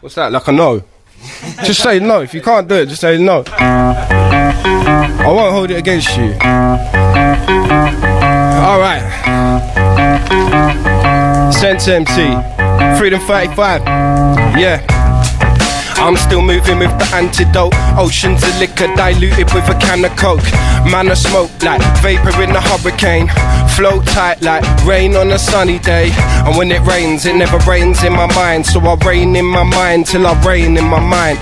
What's that, like a no? Just say no. If you can't do it, just say no. I won't hold it against you. Alright. Sense MC. Freedom 35. Yeah. I'm still moving with the antidote. Oceans of liquor diluted with a can of coke. Man, I smoke like vapor in a hurricane. Float tight like rain on a sunny day. And when it rains, it never rains in my mind. So I rain in my mind till I rain in my mind.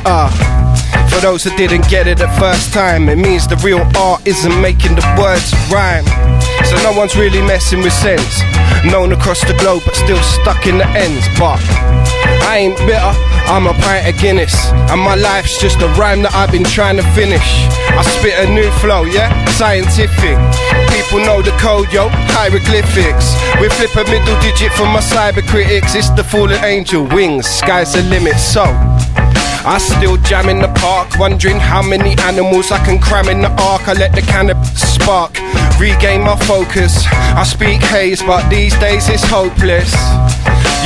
For those who didn't get it at first time, it means the real art isn't making the words rhyme. So no one's really messing with sense. Known across the globe but still stuck in the ends. But I ain't bitter, I'm a pint of Guinness. And my life's just a rhyme that I've been trying to finish. I spit a new flow, yeah, scientific. People know the code, yo, hieroglyphics. We flip a middle digit for my cyber critics. It's the fallen angel, wings, sky's the limit. So I still jam in the park, wondering how many animals I can cram in the ark. I let the cannabis spark, regain my focus. I speak haze, but these days it's hopeless.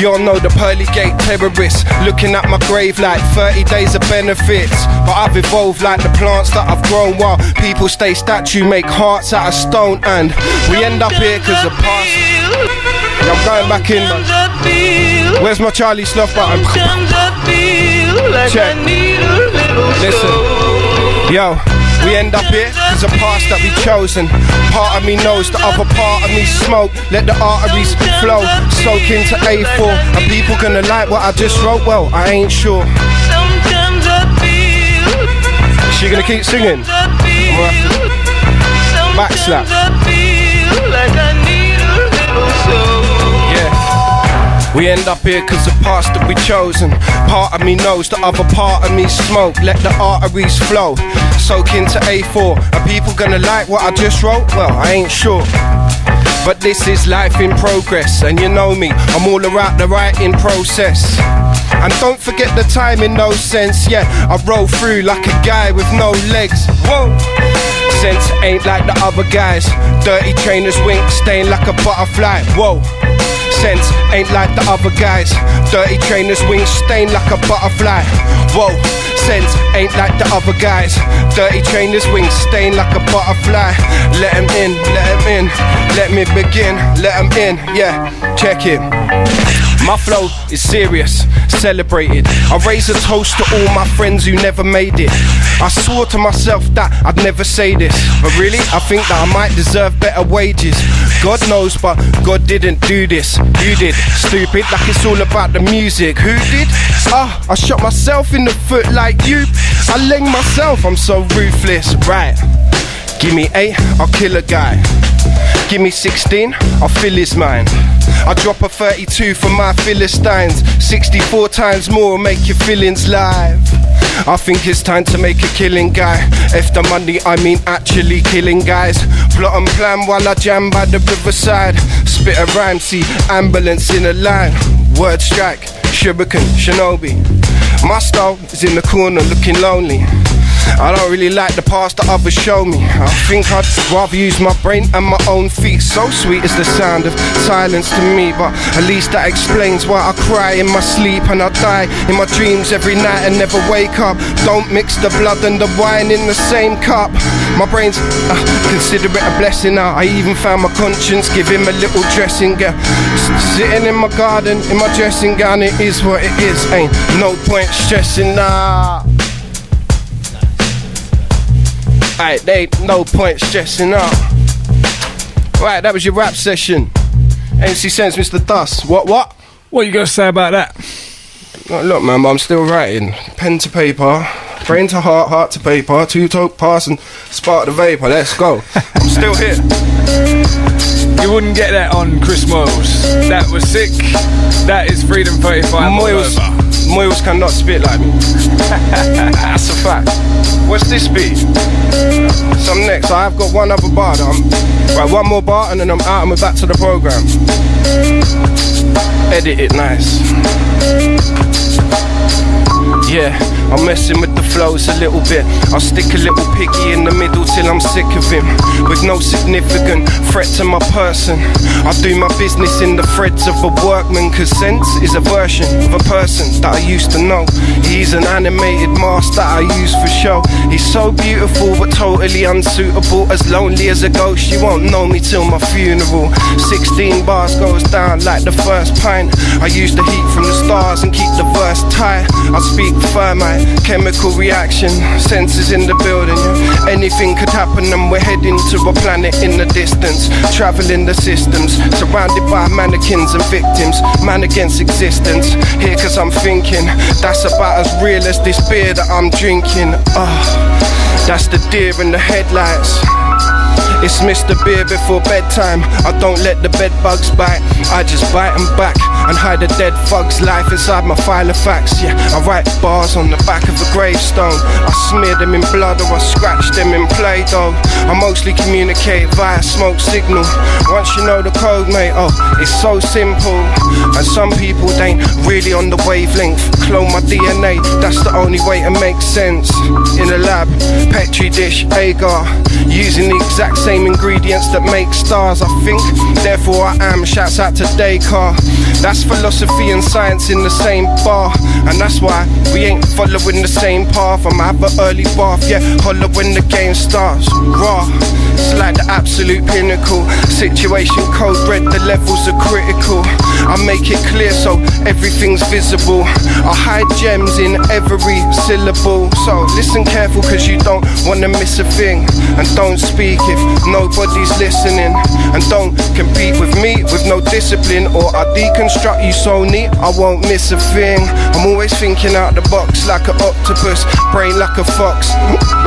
You all know the pearly gate terrorists looking at my grave like 30 days of benefits. But I've evolved like the plants that I've grown while people stay statue, make hearts out of stone. And we end up here cause of past. I'm going back in, man. Where's my Charlie Sloth button? Check. Listen, yo, we end up here cause of past that we chosen. Part of me knows the other part of me smoke. Let the arteries flow, soak into A4. Are people gonna like what I just wrote? Well, I ain't sure. She gonna keep singing? Backslap. We end up here cause the past that we chosen. Part of me knows the other part of me smoke. Let the arteries flow, soak into A4. Are people gonna like what I just wrote? Well, I ain't sure. But this is life in progress, and you know me, I'm all about the writing process. And don't forget the time in no sense, yeah, I roll through like a guy with no legs. Whoa. Sense ain't like the other guys. Dirty trainers wink, stain like a butterfly. Whoa. Sense ain't like the other guys. Dirty trainers wings stain like a butterfly. Whoa. Sense ain't like the other guys. Dirty trainers wings stain like a butterfly. Let 'em in, let 'em in. Let me begin, let 'em in. Yeah, check it. My flow is serious, celebrated. I raise a toast to all my friends who never made it. I swore to myself that I'd never say this, but really, I think that I might deserve better wages. God knows, but God didn't do this. You did, stupid, like it's all about the music. Who did? I shot myself in the foot like you. I leng myself, I'm so ruthless. Right, give me 8, I'll kill a guy. Give me 16, I'll fill his mind. I drop a 32 for my Philistines. 64 times more, make your feelings live. I think it's time to make a killing, guy. F the money, I mean actually killing guys. Plot and plan while I jam by the riverside. Spit a rhyme, see ambulance in a line. Word strike, shuriken, shinobi. My style is in the corner looking lonely. I don't really like the past that others show me. I think I'd rather use my brain and my own feet. So sweet is the sound of silence to me, but at least that explains why I cry in my sleep and I die in my dreams every night and never wake up. Don't mix the blood and the wine in the same cup. My brain's consider it a blessing now. I even found my conscience, give him a little dressing gown. Sitting in my garden in my dressing gown, it is what it is. Ain't no point stressing now. Right, there ain't no point stressing out. Right, that was your rap session. MC Sense, Mr. Dust. What? What are you gonna say about that? Look, man, I'm still writing. Pen to paper, brain to heart, heart to paper, two-toke pass and spark the vapor. Let's go. I'm still here. You wouldn't get that on Chris Moyles. That was sick. That is Freedom 35. Moyles cannot spit like me. That's a fact. What's this beat? So I'm next. I've got one other bar. Right, one more bar and then I'm out and we're back to the program. Edit it nice. Yeah, I'm messing with the flows a little bit. I'll stick a little piggy in the middle till I'm sick of him. With no significant threat to my person, I do my business in the threads of a workman, cause sense is a version of a person that I used to know. He's an animated mask that I use for show. He's so beautiful but totally unsuitable. As lonely as a ghost, you won't know me till my funeral. 16 bars goes down like the first pint. I use the heat from the stars and keep the verse tight. I speak thermite, chemical reaction, sensors in the building, yeah. Anything could happen and we're heading to a planet in the distance, travelling the systems, surrounded by mannequins and victims, man against existence. Here cause I'm thinking, that's about as real as this beer that I'm drinking. That's the deer in the headlights. It's Mr. Beer before bedtime. I don't let the bed bugs bite, I just bite them back and hide a dead fug's life inside my file of facts. Yeah, I write bars on the back of a gravestone. I smear them in blood or I scratch them in Play-Doh. I mostly communicate via smoke signal. Once you know the code, mate, it's so simple. And some people ain't really on the wavelength. Clone my DNA, that's the only way to make sense. In a lab, Petri dish, agar, using the exact same ingredients that make stars, I think. Therefore I am, shouts out to Descartes. That's philosophy and science in the same bar. And that's why we ain't following the same path. I'm have an early bath, yeah, holler when the game starts. Raw, it's like the absolute pinnacle. Situation code red, the levels are critical. I make it clear so everything's visible. I hide gems in every syllable. So listen careful cause you don't wanna miss a thing. And don't speak if nobody's listening. And don't compete with me with no discipline, or I deconstruct you so neat I won't miss a thing. I'm always thinking out the box like an octopus, brain like a fox,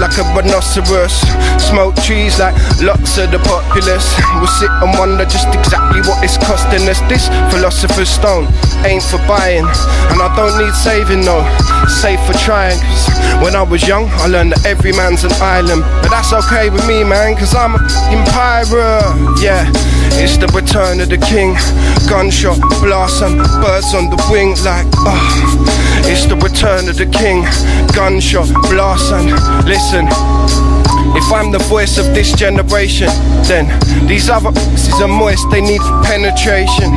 like a rhinoceros. Smoke trees like lots of the populace. We'll sit and wonder just exactly what it's costing us. This philosopher's stone ain't for buying, and I don't need saving, no, save for trying. Cause when I was young I learned that every man's an island. But that's okay with me, man, cause I'm in pirate. Yeah, it's the return of the king. Gunshot, blast and birds on the wing like it's the return of the king. Gunshot, blast and listen. If I'm the voice of this generation, then these other voices are moist, they need penetration.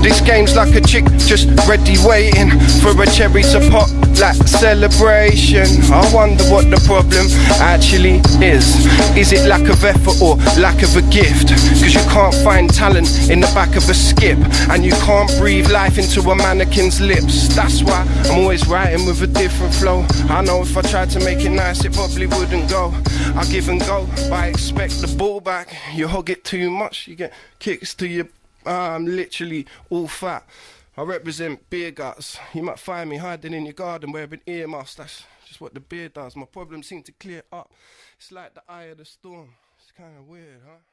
This game's like a chick just ready waiting for a cherry to pop like celebration. I wonder what the problem actually is. Is it lack of effort or lack of a gift? Cause you can't find talent in the back of a skip, and you can't breathe life into a mannequin's lips. That's why I'm always writing with a different flow. I know if I tried to make it nice it probably wouldn't go. I give and go, but I expect the ball back. You hog it too much, you get kicks to your I'm literally all fat. I represent beer guts. You might find me hiding in your garden wearing earmuffs. That's just what the beer does. My problems seem to clear up. It's like the eye of the storm. It's kind of weird, huh?